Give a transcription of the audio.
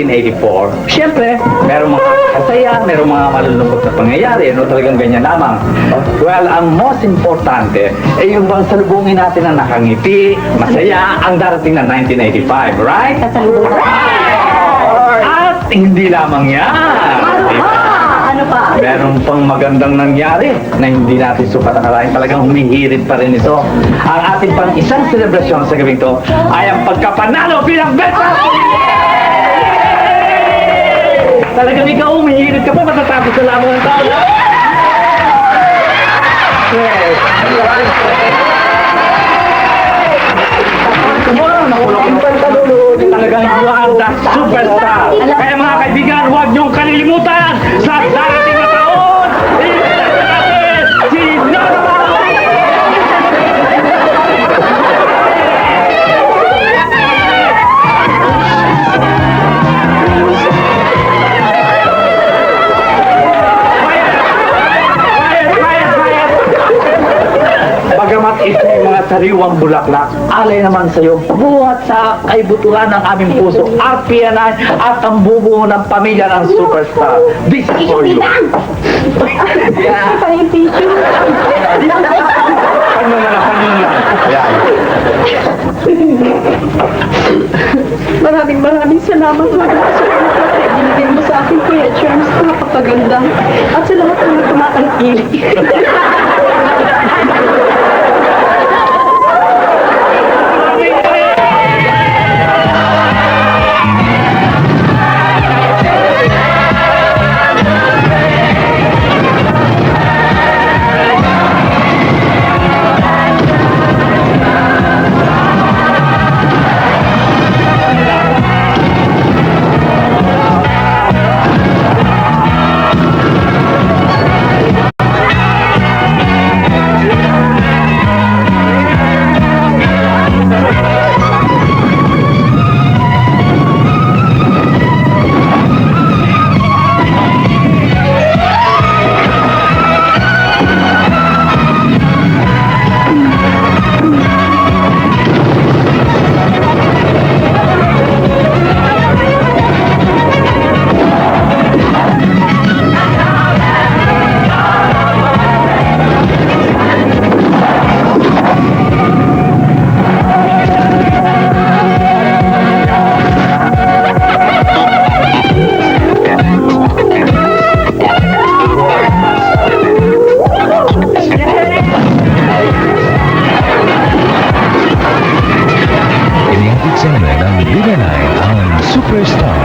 1984, siyempre, merong mga kasaya, merong mga malulungkot na pangyayari, no, talagang ganyan lamang. Well, ang most importante, yung bang salubungin natin na nakangiti, masaya, ang darating na 1985, right? At hindi lamang yan. Ano pa? Meron pang magandang nangyari na hindi natin sukat akalain, talagang humihirit pa rin ito. Ang ating pang isang selebrasyon sa gabing to ay ang pagkapanalo bilang best talagang ikaw, umihirit ka pa, matatapos sa lamang ng tao. Yes. Talagang you are the superstar. Kaya mga kaibigan, huwag niyong kalilimutan sa darating na taon. Iligtas natin si Nora! Bagamat ito yung mga sariwang bulaklak, alay naman sa'yo, buhat sa kaibuturan ng aming puso, at piyanay at ang bubuo ng pamilya ng superstar. This is for you. Kanya na lang, kanya na lang. Ayan. Maraming salamat po. Binigyan mo sa akin, Kuya Charms. Napakaganda. At sa lahat ng tumatangkilik. Eksena ng Liga 9 ang Superstar.